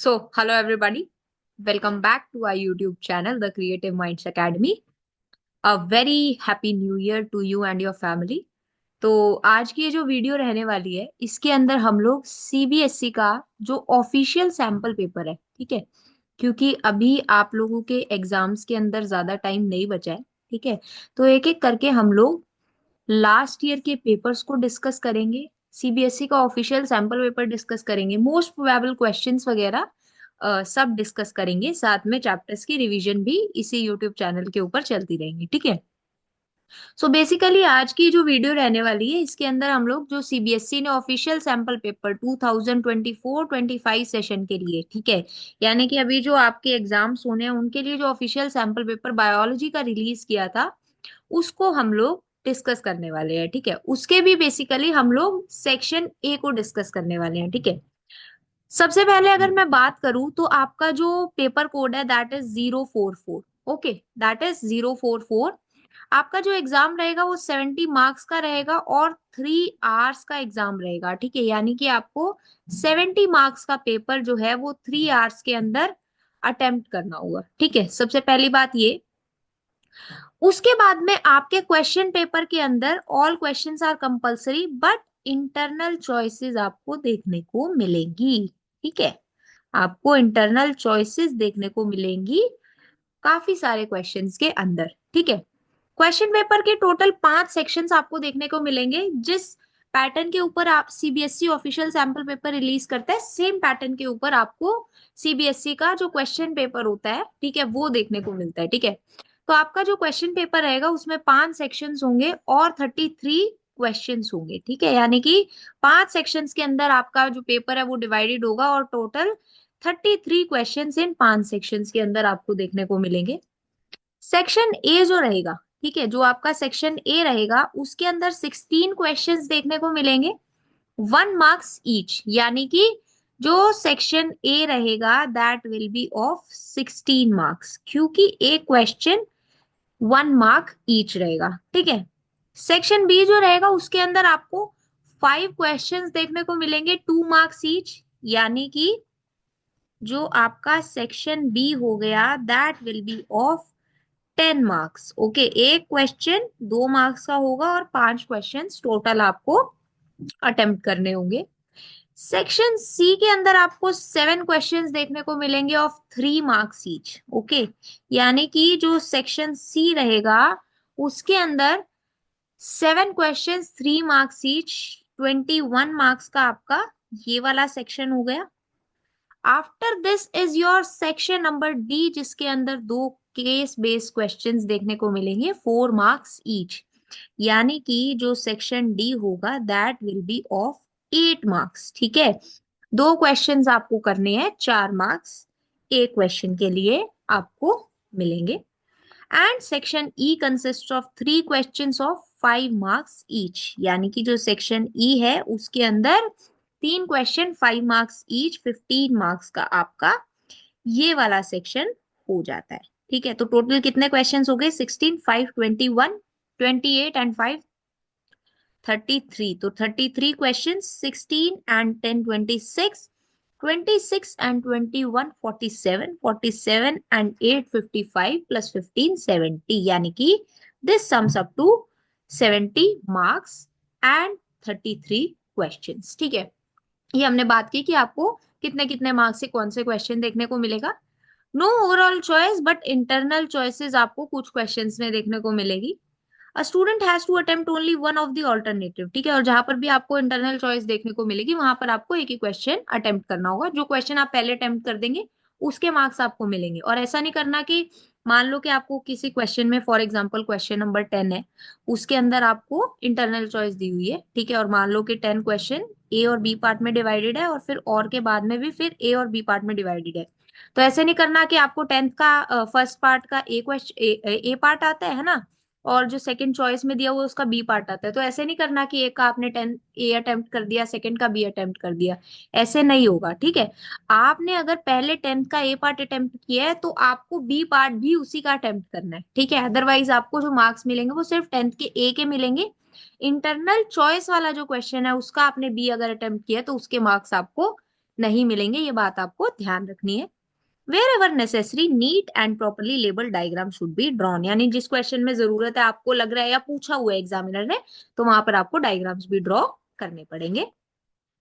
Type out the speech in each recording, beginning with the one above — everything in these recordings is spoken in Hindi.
Hello everybody. Welcome back to our YouTube channel, The Creative Minds Academy. A very happy new year to you and your family. तो आज की ये जो वीडियो रहने वाली है, इसके अंदर हम लोग सीबीएसई का जो ऑफिशियल सैंपल पेपर है, ठीक है, क्योंकि अभी आप लोगों के एग्जाम्स के अंदर ज्यादा टाइम नहीं बचा है, ठीक है, तो एक एक करके हम लोग लास्ट ईयर के पेपर्स को डिस्कस करेंगे। सीबीएसई का ऑफिशियल सैंपल पेपर डिस्कस करेंगे, मोस्ट प्रोबेबल क्वेश्चंस वगैरह सब डिस्कस करेंगे। साथ में चैप्टर्स की रिवीजन भी इसी यूट्यूब चैनल के ऊपर चलती रहेंगी, ठीक है। सो बेसिकली आज की जो वीडियो रहने वाली है, इसके अंदर हम लोग जो सीबीएसई ने ऑफिशियल सैंपल पेपर 2024-25 सेशन के लिए, ठीक है, यानी कि अभी जो आपके एग्जाम्स होने हैं उनके लिए जो ऑफिशियल सैंपल पेपर बायोलॉजी का रिलीज किया था, उसको हम लोग डिस्कस करने वाले हैं, ठीक है। उसके भी बेसिकली हम लोग सेक्शन ए को डिस्कस करने वाले हैं, ठीक है। सबसे पहले अगर मैं बात करूं तो आपका जो पेपर कोड है that is 044। Okay, that is 044। आपका जो एग्जाम रहेगा वो 70 मार्क्स का रहेगा और 3 आवर्स का एग्जाम रहेगा, ठीक है, यानी कि आपको 70 मार्क्स का पेपर जो है वो 3 आवर्स के अंदर अटेम्प्ट करना होगा, ठीक है। सबसे पहली बात ये। उसके बाद में आपके क्वेश्चन पेपर के अंदर all questions are compulsory but internal choices आपको देखने को मिलेंगी, ठीक है। आपको इंटरनल चॉइसेस देखने को मिलेंगी काफी सारे क्वेश्चंस के अंदर, ठीक है। क्वेश्चन पेपर के टोटल 5 सेक्शंस आपको देखने को मिलेंगे। जिस पैटर्न के ऊपर आप CBSE official sample paper release करता है, सेम पैटर्न के ऊपर आपको सीबीएसई का जो क्वेश्चन पेपर होता है, ठीक है, वो देखने को मिलता है, ठीक है। तो आपका जो क्वेश्चन पेपर रहेगा उसमें 5 सेक्शंस होंगे और 33 क्वेश्चंस होंगे, ठीक है, यानी कि 5 सेक्शंस के अंदर आपका जो पेपर है वो डिवाइडेड होगा और टोटल 33 क्वेश्चंस इन 5 सेक्शंस के अंदर आपको देखने को मिलेंगे। सेक्शन ए जो रहेगा, ठीक है, जो आपका सेक्शन ए रहेगा उसके अंदर 16 क्वेश्चंस देखने को मिलेंगे, 1 मार्क्स ईच, यानी कि जो सेक्शन ए रहेगा that will B of 16 marks, क्योंकि एक क्वेश्चन 1 मार्क ईच रहेगा, ठीक है। सेक्शन बी जो रहेगा उसके अंदर आपको 5 क्वेश्चंस देखने को मिलेंगे, 2 मार्क्स ईच, यानी कि जो आपका सेक्शन बी हो गया that will B of 10 marks. Okay, एक क्वेश्चन 2 मार्क्स का होगा और 5 क्वेश्चन टोटल आपको अटेम्प्ट करने होंगे। सेक्शन सी के अंदर आपको 7 क्वेश्चंस देखने को मिलेंगे ऑफ 3 मार्क्स ईच। ओके, यानी कि जो सेक्शन सी रहेगा उसके अंदर 7 क्वेश्चंस 3 मार्क्स ईच, 21 मार्क्स का आपका ये वाला सेक्शन हो गया। After this is your section number D, जिसके अंदर 2 केस बेस्ड क्वेश्चंस देखने को मिलेंगे, 4 मार्क्स ईच, यानी कि जो सेक्शन डी होगा that will B of 8 marks, ठीक है। 2 क्वेश्चंस आपको करने हैं, 4 मार्क्स एक क्वेश्चन के लिए आपको मिलेंगे। And section E consist of 3 questions of 5 marks each, यानी कि जो सेक्शन ई है उसके अंदर 3 क्वेश्चन 5 मार्क्स ईच, 15 मार्क्स का आपका ये वाला सेक्शन हो जाता है, ठीक है। तो टोटल कितने क्वेश्चंस हो गए? 16, 5, 21, 28 एंड 5 33। तो 33 question, 16 and 10 26, 26 and 21 47, 47 and 8 55 plus 15 70, यानी कि this sums up to 70 marks and 33 questions, ठीक है। ये हमने बात की कि आपको कितने कितने मार्क्स से कौन से क्वेश्चन देखने को मिलेगा। No overall choice but internal choices आपको कुछ क्वेश्चंस में देखने को मिलेगी। A student has to attempt only one of the alternative, ठीक है, और जहां पर भी आपको इंटरनल चॉइस देखने को मिलेगी वहां पर आपको एक ही क्वेश्चन अटेम्प्ट करना होगा। जो क्वेश्चन आप पहले अटेम्प्ट कर देंगे उसके मार्क्स आपको मिलेंगे। और ऐसा नहीं करना कि मान लो कि आपको किसी क्वेश्चन में, फॉर एग्जाम्पल क्वेश्चन नंबर 10 है, उसके अंदर आपको इंटरनल चॉइस दी हुई है, ठीक है, और मान लो कि 10 क्वेश्चन ए और बी पार्ट में डिवाइडेड है और फिर और के बाद में भी फिर ए और बी पार्ट में डिवाइडेड है। तो ऐसे नहीं करना कि आपको 10th का फर्स्ट पार्ट का ए क्वेश्चन ए पार्ट आता है ना, और जो सेकंड चॉइस में दिया हुआ है उसका बी पार्ट आता है। तो ऐसे नहीं करना कि एक का आपने 10 ए अटेम्प्ट कर दिया, सेकंड का बी अटेम्प्ट कर दिया, ऐसे नहीं होगा, ठीक है। आपने अगर पहले 10th का ए पार्ट अटेम्प्ट किया है तो आपको बी पार्ट भी उसी का अटेम्प्ट करना है, ठीक है। अदरवाइज आपको जो मार्क्स मिलेंगे वो सिर्फ 10th के ए के मिलेंगे। इंटरनल चॉइस वाला जो क्वेश्चन है उसका आपने बी अगर अटेम्प्ट किया तो उसके मार्क्स आपको नहीं मिलेंगे, ये बात आपको ध्यान रखनी है। Wherever necessary neat and properly label diagram should be drawn, यानी जिस क्वेश्चन में जरूरत है, आपको लग रहा है या पूछा हुआ है एग्जामिनर ने, तो वहां पर आपको डायग्राम्स भी ड्रॉ करने पड़ेंगे,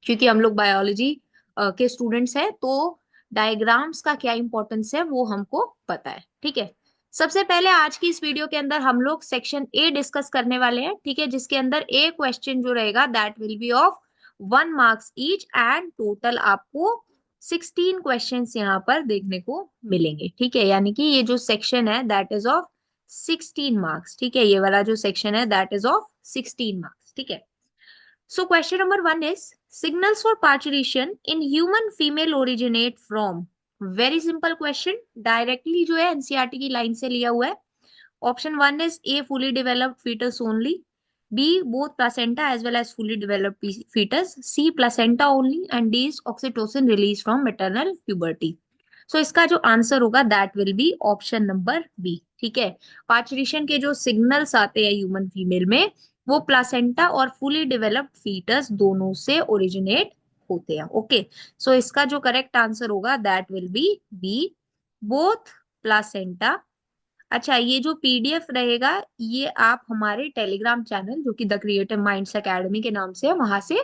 क्योंकि हम लोग बायोलॉजी के स्टूडेंट्स हैं, तो डायग्राम्स का क्या इंपॉर्टेंस है वो हमको पता है। ठीक है, सबसे पहले आज की इस वीडियो के अंदर हम लोग सेक्शन ए डिस्कस करने वाले हैं। ठीक है, जिसके अंदर ए क्वेश्चन जो रहेगा that will B of 1 marks each, and total आपको 16 क्वेश्चंस यहाँ पर देखने को मिलेंगे। ठीक है, यानी कि ये जो सेक्शन है दैट इज ऑफ 16 मार्क्स। ठीक है, ये वाला जो सेक्शन है दैट इज ऑफ 16 मार्क्स। ठीक है, so question number one is signals for parturition in human female originate from, very simple question, directly जो है एनसीईआरटी की लाइन से लिया हुआ है। Option one is a fully developed fetus only, B both placenta as well as fully developed fetus, C placenta only, and D is oxytocin released from maternal puberty. So इसका जो आंसर होगा that will be option number B. ठीक है, पार्चुरेशन के जो सिग्नल्स आते हैं ह्यूमन फीमेल में, वो प्लासेंटा और फुली डेवलप्ड फीटस दोनों से ओरिजिनेट होते हैं। ओके, सो इसका जो करेक्ट आंसर होगा that will be B, both placenta. अच्छा, ये जो पीडीएफ रहेगा ये आप हमारे टेलीग्राम चैनल जो कि द क्रिएटिव माइंड्स एकेडमी के नाम से है, वहां से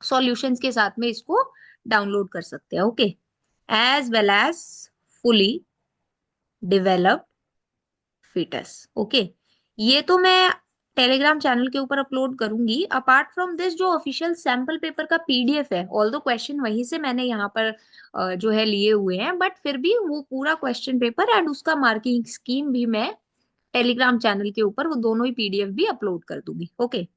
सॉल्यूशंस के साथ में इसको डाउनलोड कर सकते हैं। Okay, as well as fully developed foetus. Okay, ये तो मैं टेलीग्राम चैनल के ऊपर अपलोड करूंगी। अपार्ट फ्रॉम दिस जो ऑफिशियल सैंपल पेपर का पीडीएफ है, ऑल दो क्वेश्चन वहीं से मैंने यहाँ पर जो है लिए हुए हैं, बट फिर भी वो पूरा क्वेश्चन पेपर एंड उसका मार्किंग स्कीम भी मैं टेलीग्राम चैनल के ऊपर वो दोनों ही पीडीएफ भी अपलोड कर दूंगी। Okay,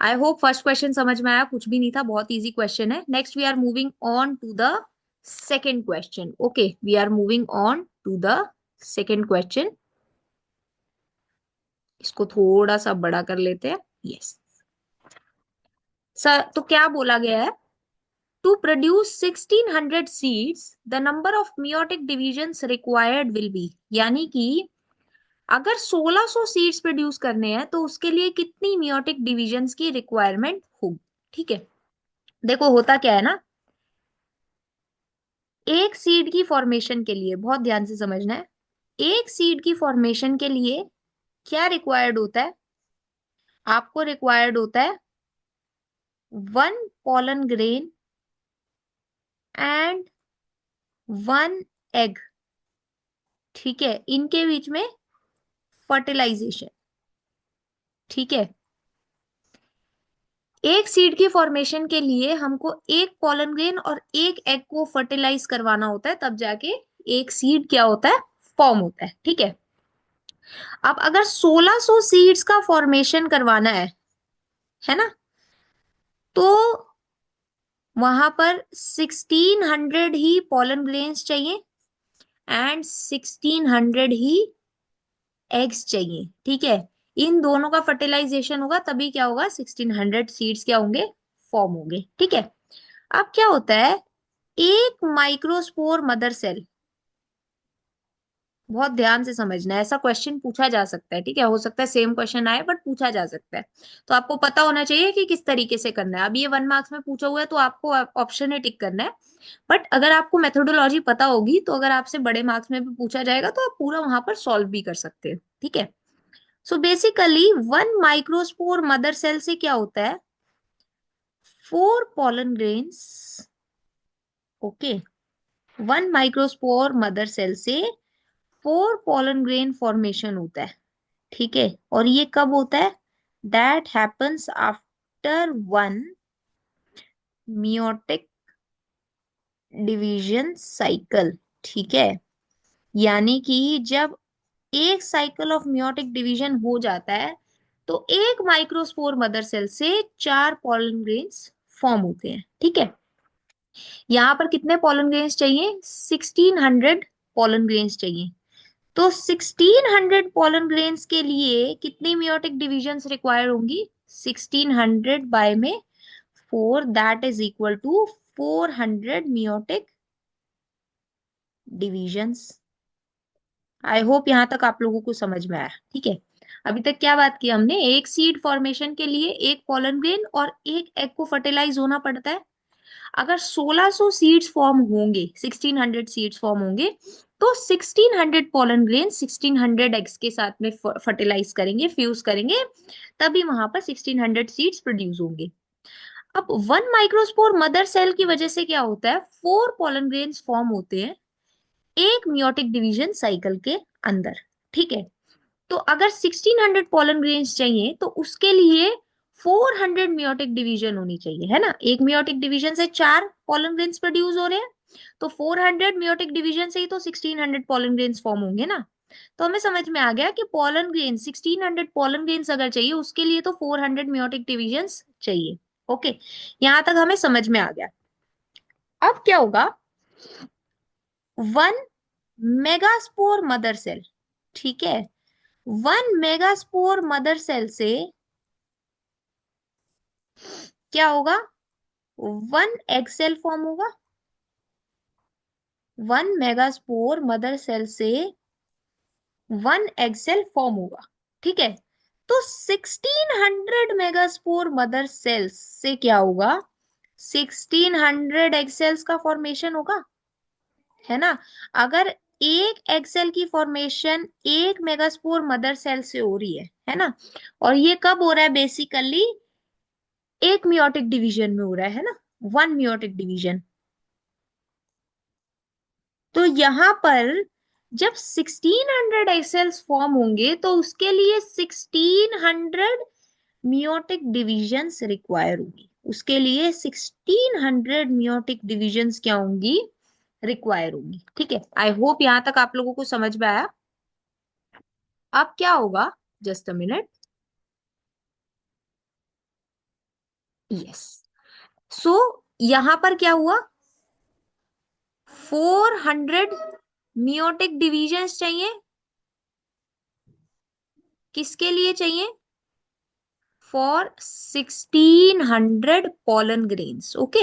I hope first question समझ में आया, कुछ भी नहीं था, बहुत इजी क्वेश्चन है। Next we are moving on to the second question. Okay, we are moving on to the second question. इसको थोड़ा सा बड़ा कर लेते हैं। यस सर, तो क्या बोला गया है, to produce 1600 seeds the number of meiotic divisions required will be, यानी कि अगर 1600 सीड्स प्रोड्यूस करने हैं तो उसके लिए कितनी मियोटिक डिविजन्स की रिक्वायरमेंट होगी। ठीक है, देखो होता क्या है ना, एक सीड की फॉर्मेशन के लिए बहुत ध्यान से समझना है, एक सीड की फॉर्मेशन के लिए क्या रिक्वायर्ड होता है, आपको रिक्वायर्ड होता है 1 pollen grain एंड 1 egg। ठीक है, इनके बीच में फर्टिलाइजेशन। ठीक है, एक सीड की फॉर्मेशन के लिए हमको 1 pollen grain और 1 egg को फर्टिलाइज करवाना होता है, तब जाके एक सीड क्या होता है, फॉर्म होता है। ठीक है, अब अगर 1600 सीड्स का फॉर्मेशन करवाना है ना, तो वहां पर 1600 ही पॉलन ग्रेन्स चाहिए एंड 1600 ही एग्स चाहिए। ठीक है, इन दोनों का फर्टिलाइजेशन होगा तभी क्या होगा, 1600 सीड्स क्या होंगे, फॉर्म होंगे। ठीक है, अब क्या होता है, एक माइक्रोस्पोर मदर सेल, बहुत ध्यान से समझना है, ऐसा क्वेश्चन पूछा जा सकता है। ठीक है, हो सकता है सेम क्वेश्चन आए बट पूछा जा सकता है, तो आपको पता होना चाहिए कि किस तरीके से करना है। अब ये 1 मार्क्स में पूछा हुआ है तो आपको ऑप्शन है टिक करना है, बट अगर आपको मेथोडोलॉजी पता होगी तो अगर आपसे बड़े मार्क्स में भी पूछा जाएगा तो आप पूरा वहां पर सॉल्व भी कर सकते हैं। ठीक है, so basically 1 microspore mother cell से क्या होता है, 4 pollen grains। Okay, 1 microspore mother cell से 4 pollen grain फॉर्मेशन होता है। ठीक है, और ये कब होता है, that happens after 1 meiotic division cycle. ठीक है, यानी कि जब एक साइकिल ऑफ मियोटिक डिवीजन हो जाता है तो एक माइक्रोस्पोर मदर सेल से 4 pollen grains फॉर्म होते हैं। ठीक है, यहाँ पर कितने pollen grains चाहिए, 1600 pollen grains चाहिए। तो 1600 pollen grains के लिए कितनी मियोटिक डिविजन्स रिक्वायर होंगी, 1600 बाय में 4, that is equal to 400 meiotic divisions. I hope यहां तक आप लोगों को समझ में आया। ठीक है, अभी तक क्या बात की हमने, एक सीड फॉर्मेशन के लिए 1 pollen grain और 1 egg को फर्टिलाइज होना पड़ता है। अगर 1600 सीड्स फॉर्म होंगे, 1600 सीड्स फॉर्म होंगे, तो 1600 पोलन ग्रेन 1600 एग्स के साथ में फर्टिलाइज करेंगे, फ्यूज करेंगे, तभी वहां पर 1600 सीड्स प्रोड्यूस होंगे। अब 1 माइक्रोस्पोर मदर सेल की वजह से क्या होता है, 4 पोलन ग्रेन्स फॉर्म होते हैं एक मियोटिक डिवीजन साइकिल के अंदर। ठीक है, तो अगर 1600 पोलन ग्रेन्स चाहिए तो उसके लिए 400 मियोटिक डिवीजन होनी चाहिए, है ना। एक मियोटिक डिवीजन से 4 पोलन ग्रेन्स प्रोड्यूस हो रहे हैं, तो 400 मियोटिक डिवीजन से ही तो 1600 पोलन ग्रेन्स फॉर्म होंगे ना। तो हमें समझ में आ गया कि पोलन ग्रेन 1600 पोलन ग्रेन्स अगर चाहिए उसके लिए तो 400 मियोटिक डिवीजन चाहिए। ओके, यहां तक हमें समझ में आ गया। अब क्या होगा, 1 मेगास्पोर मदर सेल, ठीक है, 1 मेगास्पोर मदर सेल से क्या होगा, 1 एग सेल फॉर्म होगा। 1 मेगास्पोर मदर सेल से 1 एग सेल फॉर्म होगा। ठीक है, तो 1600 मेगास्पोर मदर सेल्स से क्या होगा, 1600 एग सेल्स का फॉर्मेशन होगा, है ना। अगर एक एग सेल की फॉर्मेशन 1 मेगास्पोर मदर सेल से हो रही है ना, और ये कब हो रहा है, बेसिकली एक मियोटिक डिवीजन में हो रहा है ना, 1 मियोटिक डिवीजन। तो यहां पर जब 1600 एग सेल्स फॉर्म होंगे तो उसके लिए 1600 मियोटिक डिविजन्स रिक्वायर होगी, उसके लिए 1600 मियोटिक डिविजन्स क्या होंगी, रिक्वायर होगी। ठीक है, आई होप यहां तक आप लोगों को समझ में आया। अब क्या होगा, जस्ट अ मिनट, यस, सो यहां पर क्या हुआ, 400 मियोटिक डिविजन्स चाहिए, किसके लिए चाहिए, for 1600 pollen grains, okay,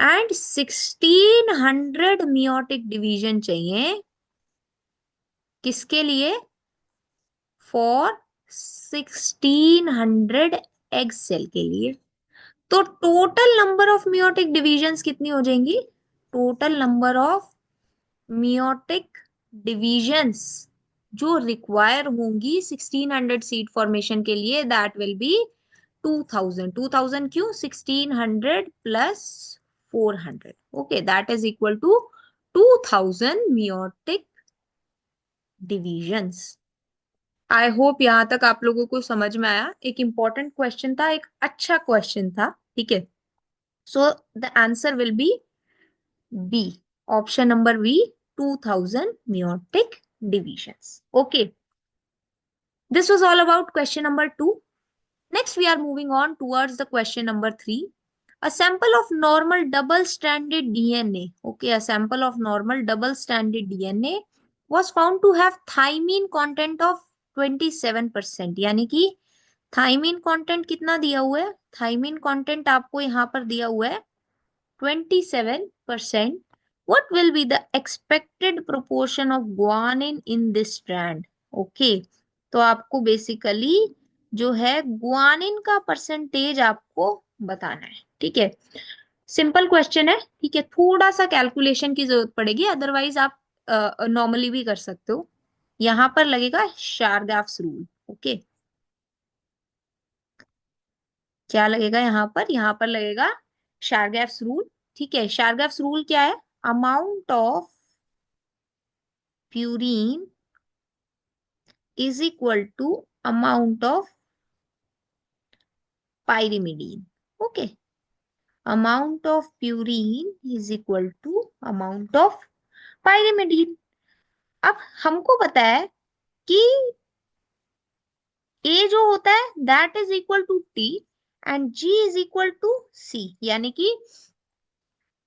and 1600 meiotic division चाहिए किसके लिए, फॉर 1600 एग सेल के लिए। तो total number of meiotic divisions कितनी हो जाएंगी, total number of meiotic divisions जो रिक्वायर होंगी 1600 सीड फॉर्मेशन के लिए, दैट विल बी 2000। 2000 क्यों, 1600 plus 400, okay, that is equal to 2000 meiotic divisions. I hope यहां तक आप लोगों को समझ में आया। एक इंपॉर्टेंट क्वेश्चन था, एक अच्छा क्वेश्चन था, ठीक है। So the answer will be B, option number B, 2000 meiotic divisions. Okay, this was all about question number 2. Next, we are moving on towards the question number 3. A sample of normal double-stranded DNA, okay, a sample of normal double-stranded DNA was found to have thymine content of 27%। यानी कि थाइमिन कंटेंट कितना दिया हुआ है, थाइमिन कंटेंट आपको यहाँ पर दिया हुआ है 27%। What will be the expected proportion of guanine in this strand? Okay, तो आपको बेसिकली जो है गुआनिन का परसेंटेज आपको बताना है। ठीक है, सिंपल क्वेश्चन है, ठीक है, थोड़ा सा कैलकुलेशन की जरूरत पड़ेगी, अदरवाइज आप नॉर्मली भी कर सकते हो। यहां पर लगेगा शारगाफ्स रूल। ओके, क्या लगेगा यहाँ पर लगेगा शारगैफ्स रूल। ठीक है, शारगैफ्स रूल क्या है, amount of purine is equal to amount of pyrimidine. Okay, amount of purine is equal to amount of pyrimidine. अब हमको पता है कि ए जो होता है that is equal to T and G is equal to C, यानी कि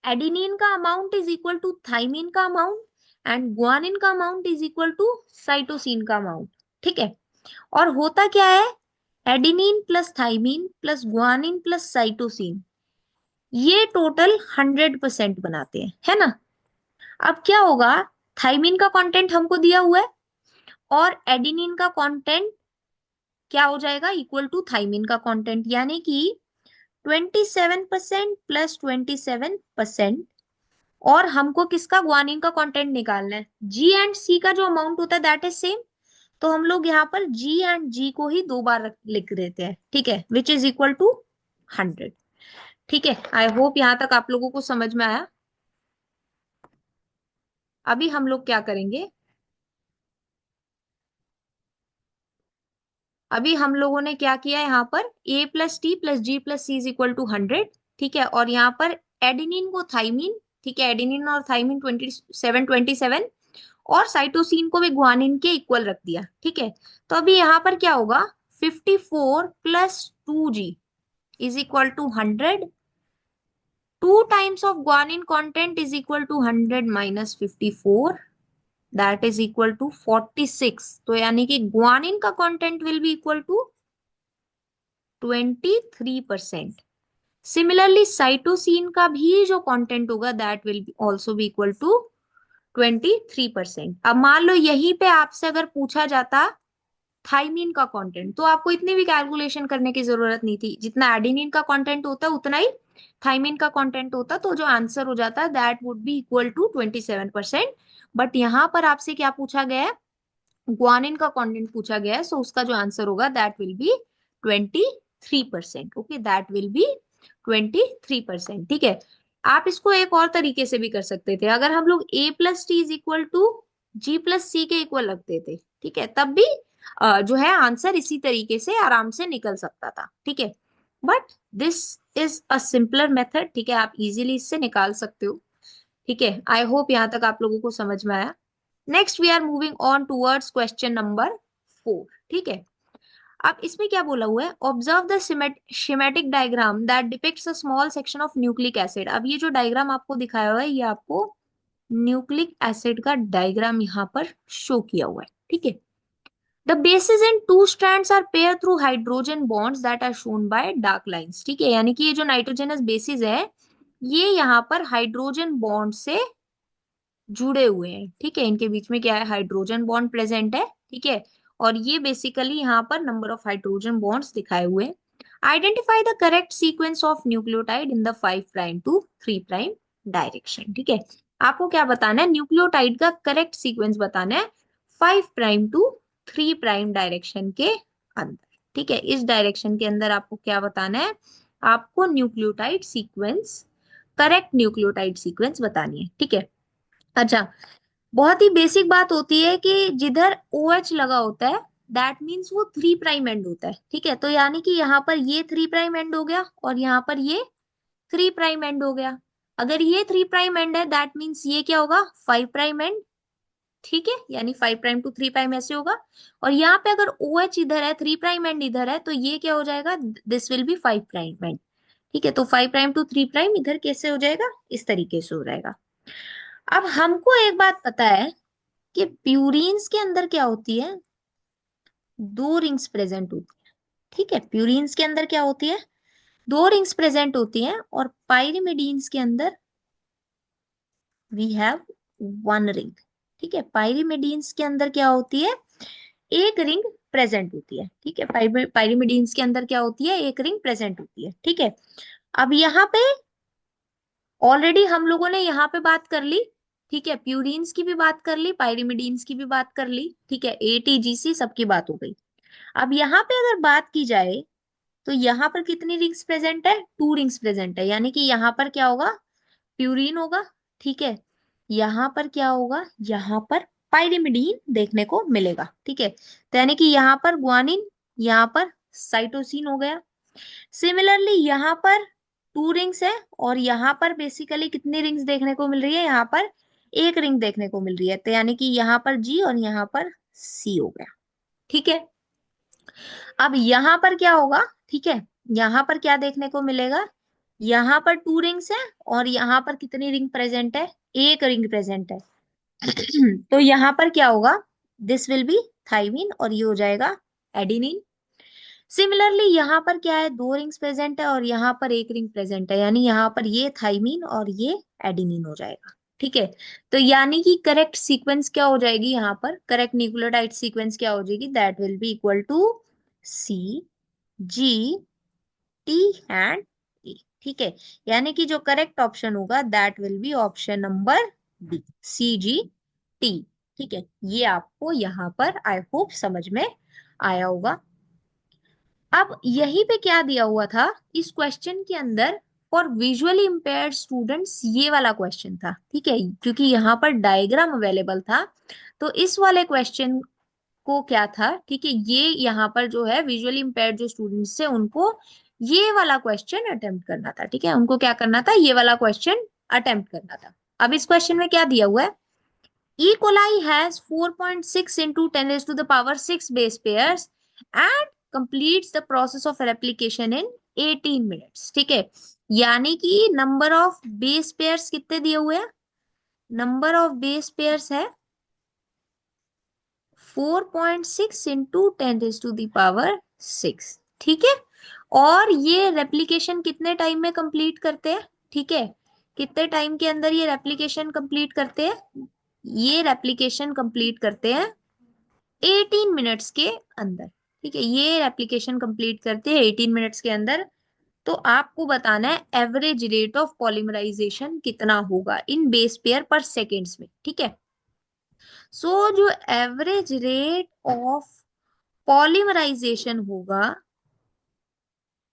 एडिनिन का amount is equal to thymine का अमाउंट एंड गुआनिन का amount is equal to cytosine का अमाउंट। ठीक है, और होता क्या है, adenine plus thymine plus guanine plus cytosine ये टोटल 100% बनाते हैं, है ना। अब क्या होगा, थाइमिन का कंटेंट हमको दिया हुआ है और एडिनिन का कंटेंट क्या हो जाएगा, इक्वल टू थाइमिन का कंटेंट, यानी कि 27% प्लस 27%, और हमको किसका, ग्वानिन का कंटेंट निकालना है। जी एंड सी का जो अमाउंट होता है दैट इज सेम, तो हम लोग यहाँ पर जी एंड जी को ही दो बार लिख देते हैं, ठीक है, विच इज इक्वल टू 100। ठीक है, आई होप यहाँ तक आप लोगों को समझ में आया। अभी हम लोग क्या करेंगे, अभी हम लोगों ने क्या किया यहाँ पर, a plus T plus G plus C is equal to 100, ठीक है, और यहाँ पर एडिनिन को थाइमिन, ठीक है, एडिनिन और थाइमिन 27 और साइटोसिन को भी ग्वानिन के इक्वल रख दिया, ठीक है। तो अभी यहाँ पर क्या होगा, 54 plus 2g is equal to 100, 2 times of guanine content is equal to 100 minus 54, that is equal to 46। तो यानी कि guanine का content will be equal to 23%। Similarly cytosine का भी जो कंटेंट होगा that will also be equal to 23%। अब मान लो यहीं पे आपसे अगर पूछा जाता थाइमिन का कंटेंट, तो आपको इतनी भी कैलकुलेशन करने की जरूरत नहीं थी, जितना एडेनिन का कंटेंट होता है उतना ही थाइमिन का कंटेंट होता, तो जो आंसर हो जाता है that would be equal to 27%। But यहाँ पर आपसे क्या पूछा गया है, ग्वानिन का कंटेंट पूछा गया है, सो उसका जो आंसर होगा that will B 23%। Okay, that will B 23%, ठीक है। आप इसको एक और तरीके से भी कर सकते थे, अगर हम लोग a plus T is equal to G plus C के इक्वल रखते थे, ठीक है, तब भी जो है आंसर इसी तरीके से आराम से निकल सकता था, ठीक है। But this is a simpler method, ठीक है, आप इजीली इससे निकाल सकते हो, ठीक है। आई होप यहाँ तक आप लोगों को समझ में आया। Next we are moving on towards question number 4, ठीक है। अब इसमें क्या बोला हुआ है, observe the schematic diagram that depicts a small section of nucleic acid. अब ये जो डायग्राम आपको दिखाया हुआ है ये आपको न्यूक्लिक एसिड का डायग्राम यहाँ पर शो किया हुआ है, ठीक है। The bases in two strands are paired through hydrogen bonds that are shown by dark lines, ठीक है, यानी कि ये जो नाइट्रोजनस बेसिस है ये यहाँ पर हाइड्रोजन बॉन्ड से जुड़े हुए हैं, ठीक है, इनके बीच में क्या है, हाइड्रोजन बॉन्ड प्रेजेंट है, ठीक है, और ये बेसिकली यहाँ पर नंबर ऑफ हाइड्रोजन बॉन्ड्स दिखाए हुए हैं। Identify the correct sequence of nucleotide in the 5 prime to 3 prime direction, ठीक है। आपको क्या बताना है, न्यूक्लियोटाइड का करेक्ट सीक्वेंस बताना है 5 प्राइम टू 3 प्राइम डायरेक्शन के अंदर, ठीक है, इस डायरेक्शन के अंदर आपको क्या बताना है, आपको nucleotide sequence, correct nucleotide sequence बतानी है, ठीक है। अच्छा, बहुत ही बेसिक बात होती है कि जिधर ओ एच लगा होता है दैट मीन्स वो 3 प्राइम एंड होता है, ठीक है, तो यानी कि यहाँ पर ये 3 प्राइम एंड हो गया और यहाँ पर ये 3 प्राइम एंड हो गया। अगर ये 3 प्राइम एंड है दैट मीन्स ये क्या होगा, 5 प्राइम एंड, ठीक है, यानी 5 प्राइम टू 3 प्राइम ऐसे होगा। और यहाँ पे अगर ओ एच इधर है, 3 प्राइम एंड इधर है, तो ये क्या हो जाएगा, this will be 5 prime and, ठीक है, तो 5 प्राइम टू 3 प्राइम इधर कैसे हो जाएगा, इस तरीके से हो जाएगा। अब हमको एक बात पता है कि प्यूरिन्स के अंदर क्या होती है, दो रिंग्स प्रेजेंट होती है, ठीक है, प्यूरिन्स के अंदर क्या होती है, दो रिंग्स प्रेजेंट होती हैं, और पाइरिमिडीन्स के अंदर वी हैव वन रिंग, ठीक है, पाइरिमिडीन्स के अंदर क्या होती है, एक रिंग प्रेजेंट होती है, ठीक है, पाइरिमिडीन्स के अंदर क्या होती है, एक रिंग प्रेजेंट होती है, ठीक है। अब यहाँ पे ऑलरेडी हम लोगों ने यहाँ पे बात कर ली, ठीक है, प्यूरिन्स की भी बात कर ली, पाइरिमिडीन्स की भी बात कर ली, ठीक है, एटीजीसी सबकी बात हो गई। अब यहाँ पे अगर बात की जाए तो यहाँ पर कितनी रिंग्स प्रेजेंट है, 2 रिंग्स प्रेजेंट है, यानी कि यहाँ पर क्या होगा, प्यूरिन होगा, ठीक है, यहाँ पर क्या होगा, यहाँ पर पाइरिमिडीन देखने को मिलेगा, ठीक है, तो यानी कि यहाँ पर ग्वानिन, यहाँ पर साइटोसिन हो गया। सिमिलरली यहाँ पर 2 रिंग्स है और यहाँ पर बेसिकली कितनी रिंग्स देखने को मिल रही है, यहाँ पर एक रिंग देखने को मिल रही है, तो यानी कि यहाँ पर जी और यहाँ पर सी हो गया, ठीक है। अब यहाँ पर क्या होगा, ठीक है, यहाँ पर क्या देखने को मिलेगा, यहाँ पर 2 रिंग्स है और यहाँ पर कितनी रिंग प्रेजेंट है, एक रिंग प्रेजेंट है। तो यहाँ पर क्या होगा, दिस विल बी थाइमिन और ये हो जाएगा एडिनिन। सिमिलरली यहाँ पर क्या है, 2 रिंग्स प्रेजेंट है और यहाँ पर एक रिंग प्रेजेंट है, यानी यहाँ पर ये थाइमिन और ये एडिनिन हो जाएगा, ठीक है। तो यानी कि करेक्ट सीक्वेंस क्या हो जाएगी, यहाँ पर करेक्ट न्यूक्लियोटाइड सीक्वेंस क्या हो जाएगी, that will be equal to C G T and ठीक है, यानी कि जो करेक्ट ऑप्शन होगा that will be option number B, CGT। ठीक है, ये आपको यहाँ पर आई होप समझ में आया होगा। अब यहीं पे क्या दिया हुआ था इस क्वेश्चन के अंदर, फॉर विजुअली इम्पेयर्ड स्टूडेंट्स, ये वाला क्वेश्चन था। ठीक है, क्योंकि यहाँ पर डायग्राम अवेलेबल था, तो इस वाले क्वेश्चन को क्या था, ठीक है, ये यहाँ पर जो है विजुअली इम्पेयर्ड जो स्टूडेंट्स थे उनको ये वाला क्वेश्चन अटेम्प्ट करना था। ठीक है, उनको क्या करना था, ये वाला क्वेश्चन अटेम्प्ट करना था। अब इस क्वेश्चन में क्या दिया हुआ है, E. coli has 4.6 into 10 raised to the power 6 base pairs and completes the process of replication in 18 minutes। ठीक है, यानी कि नंबर ऑफ बेस पेयर्स कितने दिए हुए हैं, नंबर ऑफ बेस पेयर्स है 4.6 इंटू 10 रेज टू दावर 6। ठीक है, और ये रेप्लीकेशन कितने टाइम में कंप्लीट करते हैं, ठीक है, कितने टाइम के अंदर ये रेप्लीकेशन कंप्लीट करते हैं, ये रेप्लीकेशन कंप्लीट करते हैं 18 मिनट्स के अंदर। ठीक है, ये एप्लीकेशन कंप्लीट करते हैं 18 मिनट्स के अंदर। तो आपको बताना है एवरेज रेट ऑफ पॉलीमराइजेशन कितना होगा in base pair per seconds में। ठीक है, सो जो एवरेज रेट ऑफ पॉलीमराइजेशन होगा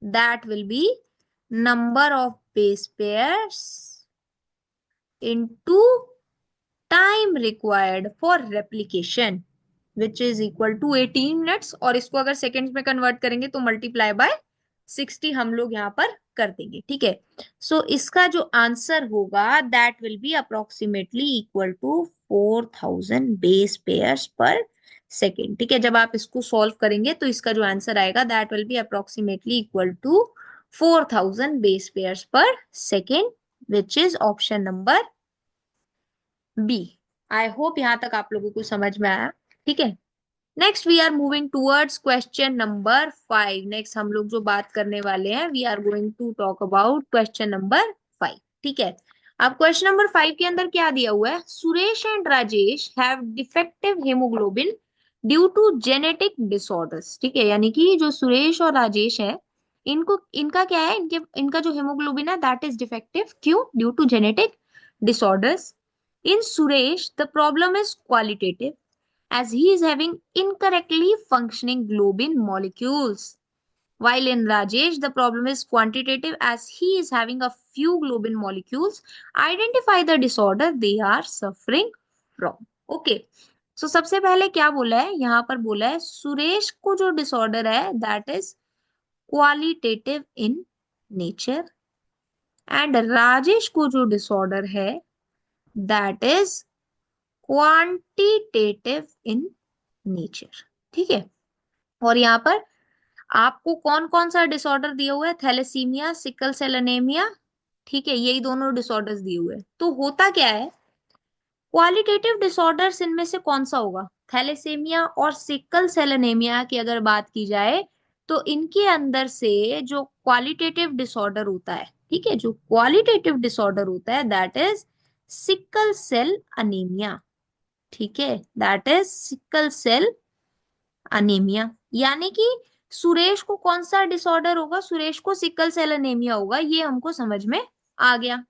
that will be number of base pairs into time required for replication which is equal to 18 minutes, और इसको अगर सेकेंड्स में कन्वर्ट करेंगे तो मल्टीप्लाई बाय 60 हम लोग यहाँ पर कर देंगे। ठीक है, सो इसका जो आंसर होगा that will be approximately equal to 4000 base pairs per second. ठीक है, जब आप इसको सॉल्व करेंगे तो इसका जो आंसर आएगा that will be approximately equal to 4000 base pairs per second, which is option number B. I hope यहां तक आप लोगों को समझ में आया। ठीक है, next we are moving towards question number 5। Next हम लोग जो बात करने वाले हैं we are going to talk about question number 5। ठीक है, अब क्वेश्चन नंबर 5 के अंदर क्या दिया हुआ है, Suresh and Rajesh have defective haemoglobin due to genetic disorders. ठीक है, यानी कि जो सुरेश और राजेश है इनको, इनका क्या है, इनका जो हेमोग्लोबिन है दैट इज डिफेक्टिव, क्यों, due to genetic disorders. In Suresh the problem is qualitative as he is having incorrectly functioning globin molecules, while in Rajesh the problem is quantitative as he is having a few globin molecules। Identify the disorder they are suffering from। Okay, so सबसे पहले क्या बोला है, यहाँ पर बोला है सुरेश को जो डिसऑर्डर है that is qualitative in nature, and Rajesh को जो डिसऑर्डर है that is quantitative in nature. ठीक है, और यहाँ पर आपको कौन कौन सा डिसऑर्डर दिया हुआ है, थैलेसीमिया, सिकल सेल एनीमिया। ठीक है, यही दोनों डिसऑर्डर्स दिए हुए हैं। तो होता क्या है, क्वालिटेटिव डिसऑर्डर्स इनमें से कौन सा होगा, थैलेसीमिया और सिकल सेल एनीमिया की अगर बात की जाए तो इनके अंदर से जो क्वालिटेटिव डिसऑर्डर होता है, ठीक है, जो क्वालिटेटिव डिसऑर्डर होता है that is sickle cell anaemia. ठीक है, that is sickle cell anaemia, यानी कि सुरेश को कौन सा डिसऑर्डर होगा, सुरेश को सिकल सेल अनीमिया होगा, ये हमको समझ में आ गया।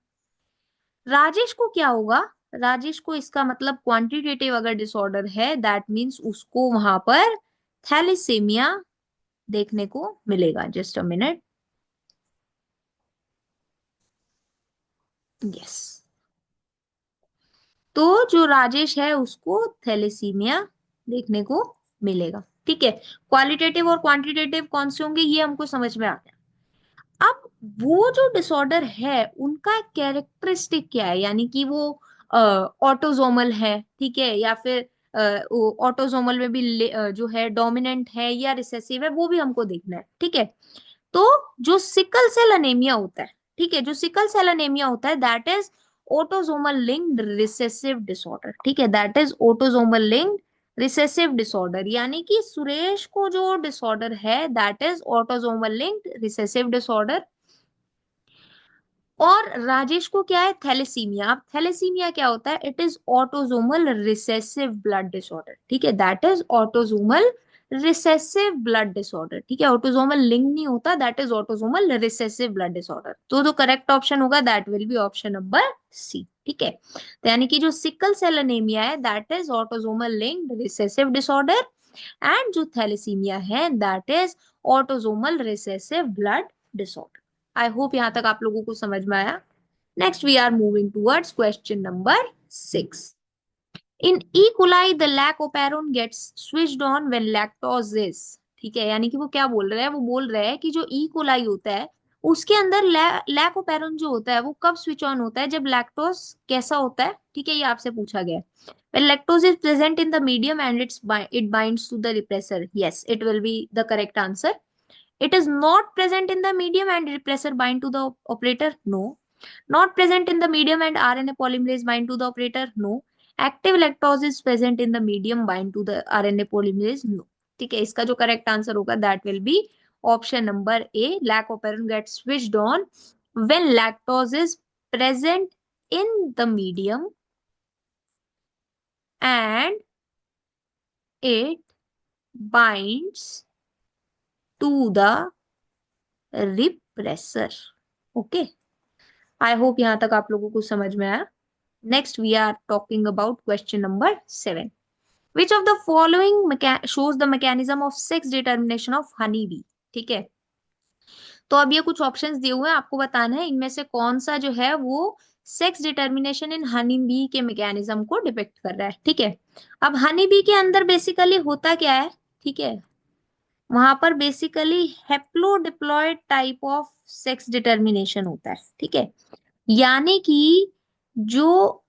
राजेश को क्या होगा, राजेश को इसका मतलब क्वांटिटेटिव अगर डिसऑर्डर है दैट मींस उसको वहां पर थैलेसीमिया देखने को मिलेगा। जस्ट अ मिनट, यस, तो जो राजेश है उसको थैलेसीमिया देखने को मिलेगा। ठीक है, क्वालिटेटिव और क्वांटिटेटिव कौन से होंगे ये हमको समझ में आ गया। अब वो जो डिसऑर्डर है उनका कैरेक्टरिस्टिक क्या है, यानी कि वो ऑटोजोमल है, ठीक है, या फिर ऑटोजोमल में भी जो है डोमिनेंट है या रिसेसिव है, वो भी हमको देखना है। ठीक है, तो जो सिकल सेल अनेमिया होता है, ठीक है, जो सिकल सेल अनेमिया होता है that is autosomal linked recessive disorder. ठीक है, that is autosomal linked recessive disorder, यानी कि सुरेश को जो डिसऑर्डर है that is autosomal linked recessive disorder, और राजेश को क्या है, थैलेसीमिया। अब थैलेसीमिया क्या होता है, it is autosomal recessive blood disorder. ठीक है, that is autosomal recessive blood disorder, ठीक है, ऑटोसोमल लिंक नहीं होता, that is autosomal recessive blood disorder. तो जो करेक्ट ऑप्शन होगा that will be option number C, ठीक है। तो यानी कि जो सिकल सेल एनीमिया है that is autosomal linked recessive disorder, and जो थैलेसीमिया है that is autosomal recessive blood disorder. I hope यहां तक आप लोगों को समझ में आया। Next we are moving towards question number 6। In E coli the lac operon gets switched on when lactose is, ठीक है, यानी कि वो क्या बोल रहे हैं, वो बोल रहे हैं कि जो ई कोलाई होता है उसके अंदर लैक ओपेरोन जो होता है वो कब स्विच ऑन होता है, जब लैक्टोज कैसा होता है, ठीक है, ये आपसे पूछा गया है। When lactose is present in the medium and it binds to the repressor, yes, it will be the correct answer. It is not present in the medium and repressor bind to the operator, no. Not present in the medium and RNA polymerase bind to the operator, no. Active lactose is present in the medium bind to the RNA polymerase, no. ठीक है, इसका जो करेक्ट आंसर होगा that will be option number A, lac operon get switched on when lactose is present in the medium and it binds to the repressor. Okay, I hope यहां तक आप लोगों को समझ में आया। Next we are talking about question number 7। Which of the following shows the mechanism of sex determination of honey bee, ठीक है। तो अब ये कुछ ऑप्शंस दिए हुए हैं, आपको बताना है इनमें से कौन सा जो है वो sex determination in honey bee के मैकेनिज्म को डिपेक्ट कर रहा है, ठीक है। अब हनी बी के अंदर बेसिकली होता क्या है, ठीक है, वहां पर basically haplodiploid type of sex determination होता है, ठीक है। यानी कि जो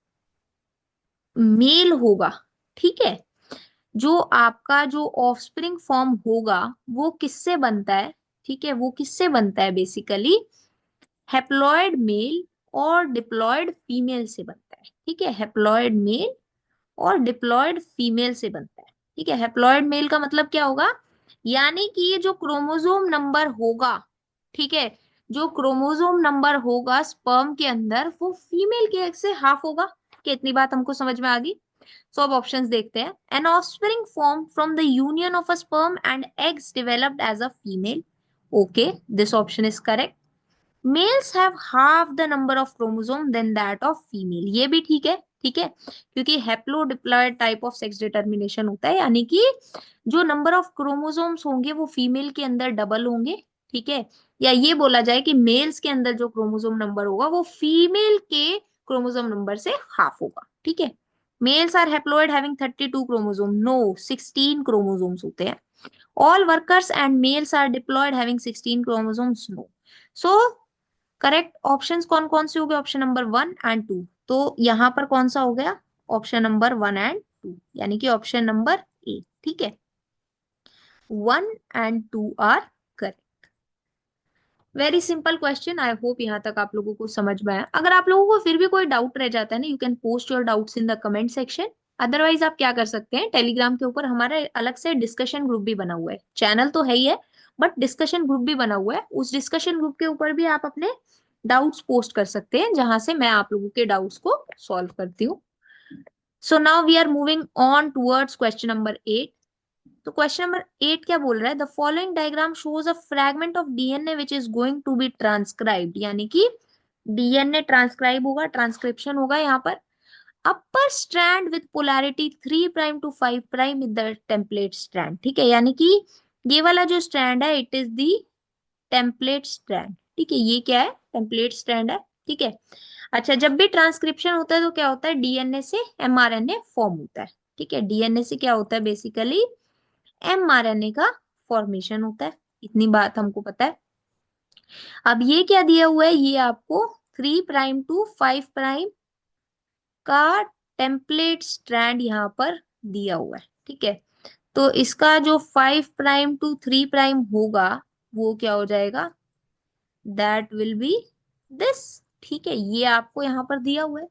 मेल होगा, ठीक है, जो आपका जो ऑफस्प्रिंग फॉर्म होगा वो किससे बनता है, ठीक है, वो किससे बनता है बेसिकली हेप्लॉयड मेल और डिप्लॉयड फीमेल से बनता है, ठीक है, हेप्लॉयड मेल और डिप्लॉयड फीमेल से बनता है, ठीक है। हेप्लॉयड मेल का मतलब क्या होगा, यानी कि ये जो क्रोमोसोम नंबर होगा, ठीक है, जो क्रोमोसोम नंबर होगा स्पर्म के अंदर वो फीमेल के से हाफ होगा। कितनी बात हमको समझ में आ गई। सो अब ऑप्शंस देखते हैं। An offspring form from the union of a sperm and eggs developed as a female, okay, this option is correct. Males have half the number of chromosome than that of female, ये भी ठीक है, ठीक है, क्योंकि haplodiploid type of sex determination होता है, यानी कि जो नंबर ऑफ क्रोमोसोम्स होंगे वो फीमेल के अंदर डबल होंगे, ठीक है, या ये बोला जाए कि मेल्स के अंदर जो क्रोमोसोम नंबर होगा वो फीमेल के क्रोमोसोम नंबर से हाफ होगा, ठीक है। Males are haploid having 32 chromosome, no, 16 chromosomes होते हैं। All workers and males are diploid having 16 chromosomes, no. So correct options कौन कौन से हो गए, ऑप्शन नंबर 1 और 2। तो यहां पर कौन सा हो गया, ऑप्शन नंबर 1 और 2, यानी कि ऑप्शन नंबर ए, ठीक है, 1 और 2 are correct. Very simple question, I hope यहाँ तक आप लोगों को समझ में आया। अगर आप लोगों को फिर भी कोई डाउट रह जाता है ना, you can post your doubts in the comment section. Otherwise आप क्या कर सकते हैं, टेलीग्राम के ऊपर हमारा अलग से डिस्कशन ग्रुप भी बना हुआ है, चैनल तो है ही है बट डिस्कशन ग्रुप भी बना हुआ है, उस डिस्कशन ग्रुप के ऊपर भी आप अपने डाउट्स पोस्ट कर सकते हैं, जहां से मैं आप लोगों के डाउट्स को सॉल्व करती हूँ। So now we are moving on towards question number 8। तो क्वेश्चन नंबर 8 क्या बोल रहा है, the following diagram shows a fragment of DNA which is going to be transcribed, यानी कि डीएनए ट्रांसक्राइब होगा, ट्रांसक्रिप्शन होगा यहाँ पर। Upper strand with polarity 3 to 5 is the template strand, ठीक है, यानी कि ये वाला जो स्ट्रैंड है it is the template strand, ठीक है, ये क्या है, टेम्पलेट स्ट्रैंड है, ठीक है। अच्छा, जब भी ट्रांसक्रिप्शन होता है तो क्या होता है, डीएनए से एमआरएनए फॉर्म होता है, ठीक है, डीएनए से क्या होता है बेसिकली एमआरएनए का फॉर्मेशन होता है, इतनी बात हमको पता है। अब ये क्या दिया हुआ है, ये आपको 3 to 5 का टेम्पलेट स्ट्रैंड यहाँ पर दिया हुआ है, ठीक है। तो इसका जो 5 to 3 होगा वो क्या हो जाएगा, दैट विल बी दिस, ठीक है, ये आपको यहाँ पर दिया हुआ है।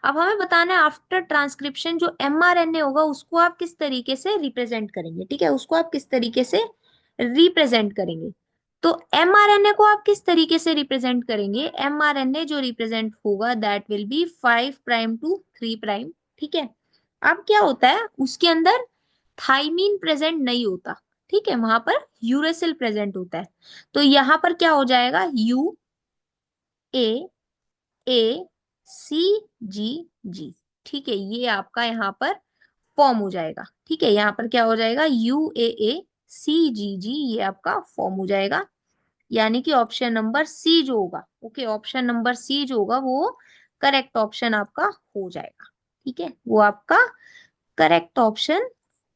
अब हमें बताना है आफ्टर ट्रांसक्रिप्शन जो एमआरएनए होगा उसको आप किस तरीके से रिप्रेजेंट करेंगे, ठीक है, उसको आप किस तरीके से रिप्रेजेंट करेंगे। तो एमआरएनए को आप किस तरीके से रिप्रेजेंट करेंगे, एमआरएनए जो रिप्रेजेंट होगा दैट विल बी 5 to 3, ठीक है। अब क्या होता है उसके अंदर थाइमीन प्रेजेंट नहीं होता, ठीक है, वहां पर यूरेसिल प्रेजेंट होता है। तो यहाँ पर क्या हो जाएगा, यू ए ए सी जी जी। ठीक है, ये आपका यहाँ पर फॉर्म हो जाएगा। ठीक है, यहाँ पर क्या हो जाएगा, UAACGG, ये आपका फॉर्म हो जाएगा। यानी कि ऑप्शन नंबर सी जो होगा, ओके, ऑप्शन नंबर सी जो होगा वो करेक्ट ऑप्शन आपका हो जाएगा। ठीक है, वो आपका करेक्ट ऑप्शन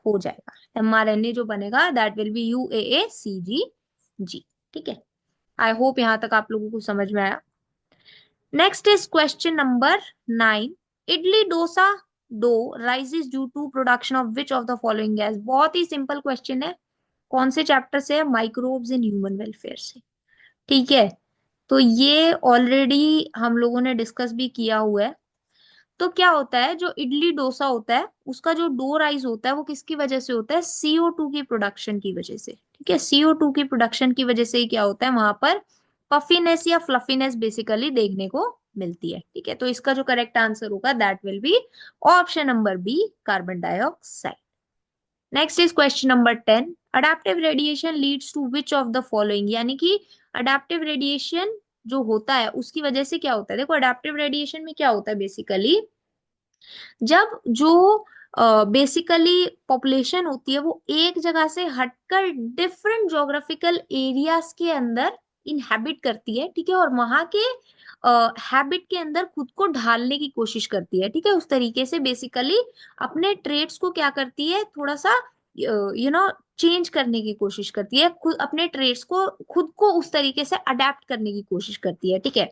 हो जाएगा। mRNA जो बनेगा दैट विल बी UAACGG। ठीक है, आई होप यहाँ तक आप लोगों को समझ में आया। Next is question number 9। Idli dosa dough rises due to production of which of the following gas. बहुत ही सिंपल क्वेश्चन है। कौन से चैप्टर से है, माइक्रोब्स इन ह्यूमन वेलफेयर से। ठीक है, तो ये ऑलरेडी हम लोगों ने डिस्कस भी किया हुआ है। तो क्या होता है, जो इडली डोसा होता है उसका जो डो राइज होता है वो किसकी वजह से होता है, CO2 की प्रोडक्शन की वजह से। ठीक है, CO2 की प्रोडक्शन की वजह से ही क्या होता है, वहां पर पफीनेस या फ्लफीनेस बेसिकली देखने को मिलती है। ठीक है, तो इसका जो करेक्ट आंसर होगा that will be option number B, carbon dioxide. Next is question number 10। Adaptive radiation leads to which of the following. यानी कि अडेप्टिव रेडिएशन जो होता है उसकी वजह से क्या होता है। देखो, अडेप्टिव रेडिएशन में क्या होता है बेसिकली, जब जो बेसिकली पॉपुलेशन होती है वो एक जगह से हटकर डिफरेंट ज्योग्राफिकल एरियाज के अंदर इनहैबिट करती है। ठीक है, और वहां के हैबिट के अंदर खुद को ढालने की कोशिश करती है। ठीक है, उस तरीके से बेसिकली अपने ट्रेड्स को क्या करती है, थोड़ा सा चेंज करने की कोशिश करती है, खुद अपने ट्रेड्स को खुद को उस तरीके से अडेप्ट करने की कोशिश करती है। ठीक है,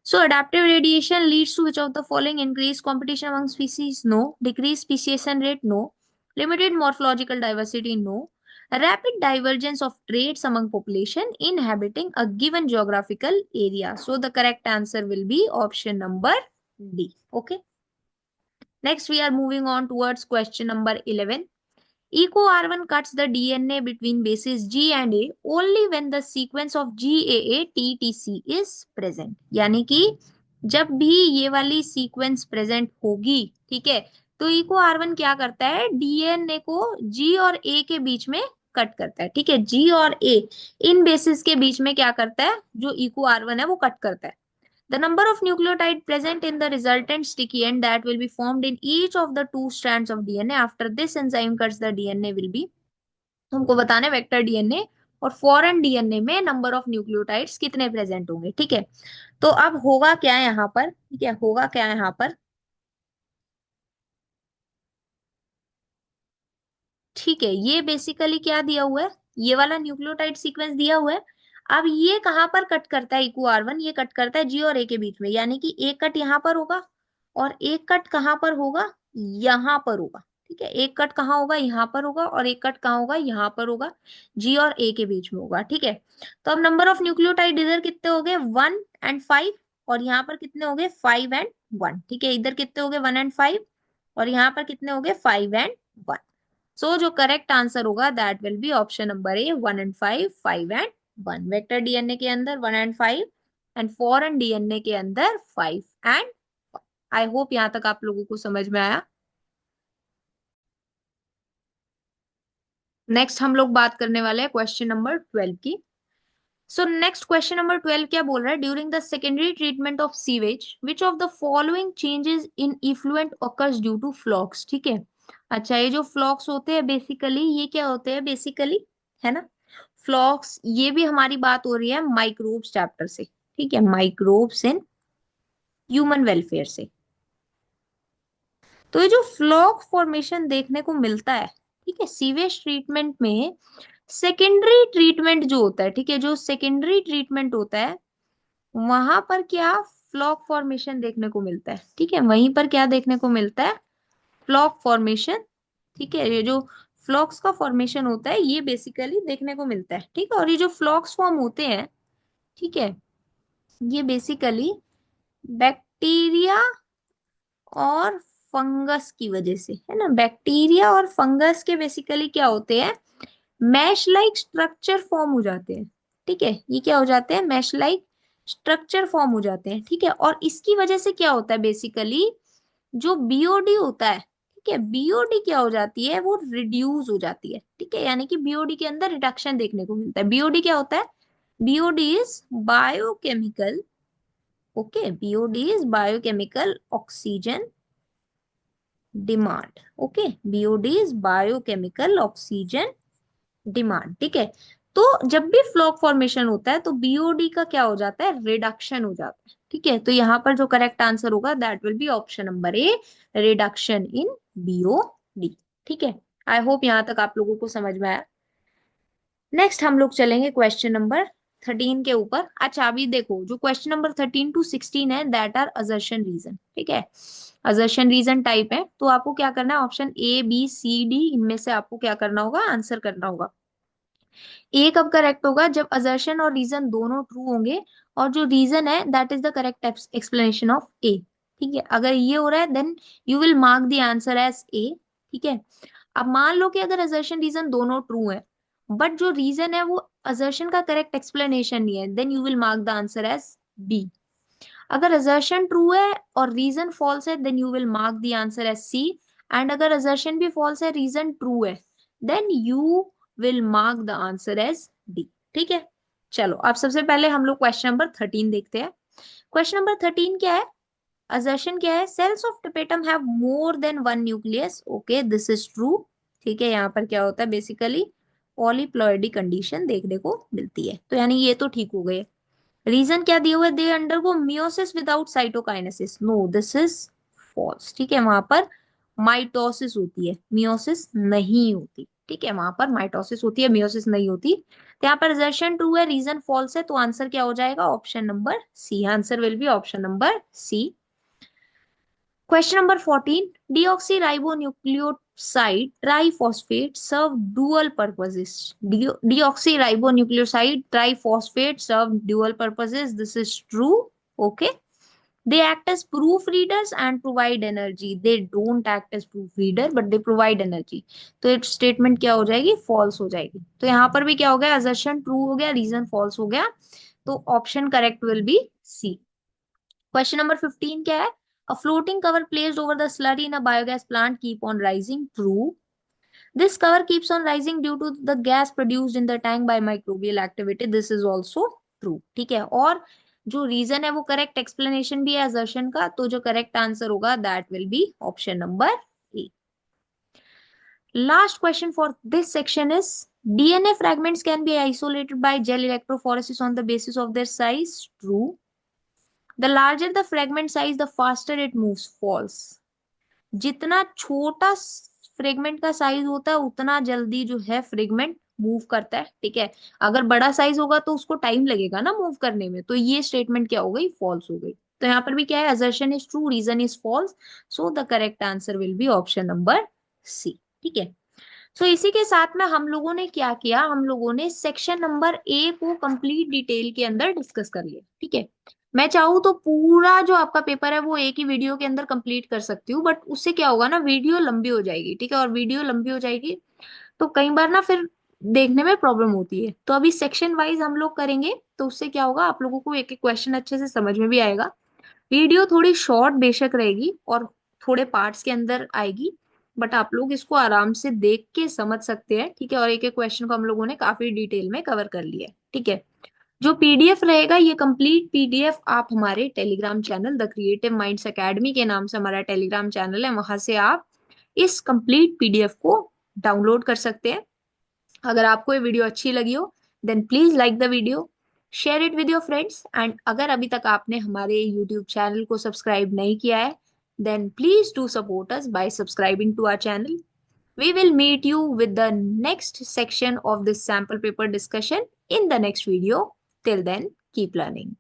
so adaptive radiation leads to which of the following? Increased competition among species? No. Decreased speciation rate? No. Limited morphological diversity? No. Rapid divergence of traits among population inhabiting a given geographical area. So the correct answer will be option number D. Okay. Next we are moving on towards question number 11. EcoR1 cuts the DNA between bases G and A only when the sequence of GAATTC is present। यानी कि जब भी ये वाली सीक्वेंस प्रेजेंट होगी, ठीक है, तो EcoR1 क्या करता है, DNA को G और A के बीच में कट करता है। ठीक है, G और A इन बेसिस के बीच में क्या करता है, जो EcoR1 है वो कट करता है। The number of nucleotide present in the resultant sticky end that will be formed in each of the two strands of DNA after this enzyme cuts the DNA will be। हमको बताना है वेक्टर डीएनए और फॉरेन डीएनए में नंबर ऑफ न्यूक्लियोटाइड्स कितने प्रेजेंट होंगे। ठीक है, तो अब होगा क्या यहाँ पर, ठीक है, होगा क्या यहाँ पर, ठीक है, ये बेसिकली क्या दिया हुआ है, ये वाला न्यूक्लियोटाइड सीक्वेंस दिया हुआ है। अब ये कहाँ पर कट करता है, EcoR1 ये कट करता है G और A के बीच में। यानी कि एक कट यहाँ पर होगा और एक कट कहाँ पर होगा, यहाँ पर होगा। ठीक है, एक कट कहाँ होगा, यहाँ पर होगा, और एक कट कहाँ होगा, यहाँ पर होगा, G और A के बीच में होगा। ठीक है, तो अब नंबर ऑफ न्यूक्लियोटाइड इधर कितने हो गए, 1 और 5, और यहाँ पर कितने हो गए, 5 और 1। ठीक है, इधर कितने हो गए, 1 और 5, और यहाँ पर कितने हो गए, 5 और 1। सो जो करेक्ट आंसर होगा that will be option number ए, 1 और 5, 5 और 1। वेक्टर डीएनए के अंदर 1 और 5 एंड फॉरेन डीएनए के अंदर 5 और 1। आई होप यहाँ तक आप लोगों को समझ में आया। नेक्स्ट हम लोग बात करने वाले हैं क्वेश्चन नंबर 12 की। सो नेक्स्ट क्वेश्चन नंबर 12 क्या बोल रहा है, during the secondary treatment of sewage which of the following changes in effluent occurs due to flocs. ठीक है, अच्छा, ये जो फ्लॉक्स होते हैं बेसिकली ये क्या होते हैं बेसिकली, है ना, फ्लॉक्स, ये भी हमारी बात हो रही है माइक्रोब्स चैप्टर से। ठीक है, माइक्रोब्स इन ह्यूमन वेलफेयर से। तो ये जो फ्लॉक फॉर्मेशन देखने को मिलता है, ठीक है, सीवेज ट्रीटमेंट में सेकेंडरी ट्रीटमेंट जो होता है, ठीक है, जो सेकेंडरी ट्रीटमेंट होता है वहां पर क्या फ्लॉक फॉर्मेशन देखने को मिलता है। ठीक है, वहीं पर क्या देखने को मिलता है, फ्लॉक फॉर्मेशन। ठीक है, ये जो फ्लॉक्स का फॉर्मेशन होता है ये बेसिकली देखने को मिलता है। ठीक है, और ये जो फ्लॉक्स फॉर्म होते हैं, ठीक है, ये बेसिकली बैक्टीरिया और फंगस की वजह से, है ना, बैक्टीरिया और फंगस के बेसिकली क्या होते हैं, मैश लाइक स्ट्रक्चर फॉर्म हो जाते हैं। ठीक है, ये क्या हो जाते हैं, मैश लाइक स्ट्रक्चर फॉर्म हो जाते हैं। ठीक है, और इसकी वजह से क्या होता है बेसिकली, जो बीओडी होता है, ठीक है। बीओडी क्या हो जाती है, वो रिड्यूस हो जाती है, ठीक है, यानी कि बीओडी के अंदर रिडक्शन देखने को मिलता है। बीओडी क्या होता है, BOD is biochemical, okay, BOD is biochemical oxygen demand, okay, BOD is biochemical oxygen demand, ठीक है। तो जब भी फ्लॉक फॉर्मेशन होता है तो बीओडी का क्या हो जाता है, रिडक्शन हो जाता है, ठीक है। तो यहाँ पर जो करेक्ट आंसर होगा that will be option number A, reduction in BOD, ठीक है। आई होप यहाँ तक आप लोगों को समझ में आया। नेक्स्ट हम लोग चलेंगे क्वेश्चन नंबर 13 के ऊपर। अच्छा अभी देखो, जो क्वेश्चन नंबर 13 to 16 है दैट आर असर्शन रीजन, ठीक है, असर्शन रीजन टाइप है। तो आपको क्या करना है, option A B C D इनमें से आपको क्या करना होगा, आंसर करना होगा। ए कब करेक्ट होगा, जब असर्शन और रीजन दोनों ट्रू होंगे, और जो रीजन है that is the correct explanation of A, ठीक है। अगर ये हो रहा है then you will mark the answer as A, ठीक है। अब मान लो कि अगर असर्शन रीजन दोनों ट्रू है बट जो रीजन है वो असर्शन का करेक्ट एक्सप्लेनेशन नहीं है, then you will mark the answer as B. अगर असर्शन ट्रू है और रीजन फॉल्स है then you will mark the answer as C, and अगर असर्शन भी फॉल्स है रीजन ट्रू है then you will mark the answer as D, ठीक है। चलो अब सबसे पहले हम लोग क्वेश्चन नंबर 13 देखते हैं। क्वेश्चन नंबर 13 क्या है, असर्शन क्या है, cells of tapetum have more than one nucleus, okay this is true, ठीक है। यहाँ पर क्या होता है, बेसिकली पॉलीप्लॉइडी कंडीशन देखने को मिलती है, तो यानी ये तो ठीक हो गए। रीजन क्या दिए हुए, they undergo meiosis without cytokinesis, no this is false, ठीक है। वहां पर माइटोसिस होती है, मियोसिस नहीं होती, ठीक है, वहां पर माइटोसिस होती है, मियोसिस नहीं होती। तो यहाँ पर असर्शन ट्रू है, रीजन फॉल्स है, तो आंसर क्या हो जाएगा, option number C, answer will be option number C. Question number 14. Deoxyribonucleotide triphosphate serve dual purposes. Deoxyribonucleotide triphosphate serve dual purposes. This is true. Okay. They act as proofreaders and provide energy. They don't act as proofreader but they provide energy. तो ये स्टेटमेंट क्या हो जाएगी, फॉल्स हो जाएगी। तो यहाँ पर भी क्या हो गया, असर्शन ट्रू हो गया, रीजन फॉल्स हो गया, तो option correct will be C. Question number 15 क्या है, a floating cover placed over the slurry in a biogas plant keep on rising, true. This cover keeps on rising due to the gas produced in the tank by microbial activity, this is also true, ठीक है। और जो रीजन है वो करेक्ट एक्सप्लेनेशन भी है असर्शन का, तो जो करेक्ट आंसर होगा that will be option number A. Last question for this section is, DNA fragments can be isolated by gel electrophoresis on the basis of their size, true. The larger the fragment size, the faster it moves, false. जितना छोटा फ्रेगमेंट का साइज होता है उतना जल्दी जो है फ्रेगमेंट मूव करता है, ठीक है। अगर बड़ा साइज होगा तो उसको टाइम लगेगा ना मूव करने में, तो ये स्टेटमेंट क्या हो गई, फॉल्स हो गई। तो यहाँ पर भी क्या है, assertion is true, reason is false, so the correct answer will be option number C, ठीक है। सो इसी के साथ में हम लोगों ने क्या किया, हम लोगों ने सेक्शन नंबर ए को कंप्लीट डिटेल के अंदर डिस्कस कर लिया, ठीक है। मैं चाहूँ तो पूरा जो आपका पेपर है वो एक ही वीडियो के अंदर कंप्लीट कर सकती हूँ, बट उससे क्या होगा ना, वीडियो लंबी हो जाएगी, ठीक है, और वीडियो लंबी हो जाएगी तो कई बार ना फिर देखने में प्रॉब्लम होती है। तो अभी सेक्शन वाइज हम लोग करेंगे, तो उससे क्या होगा, आप लोगों को एक एक क्वेश्चन अच्छे से समझ में भी आएगा। वीडियो थोड़ी शॉर्ट बेशक रहेगी और थोड़े पार्ट्स के अंदर आएगी, बट आप लोग इसको आराम से देख के समझ सकते हैं, ठीक है। और एक एक क्वेश्चन को हम लोगों ने काफी डिटेल में कवर कर लिया है, ठीक है। जो पीडीएफ रहेगा, ये कंप्लीट पीडीएफ आप हमारे Telegram channel the creative minds academy के नाम से हमारा टेलीग्राम चैनल है, वहां से आप इस कंप्लीट पीडीएफ को डाउनलोड कर सकते हैं। अगर आपको ये वीडियो अच्छी लगी हो then please like the video, share it with your friends, and अगर अभी तक आपने हमारे यूट्यूब चैनल को सब्सक्राइब नहीं किया है then please do support us by subscribing to our channel. We will meet you with the next section of this sample paper discussion in the next video. Till then, keep learning.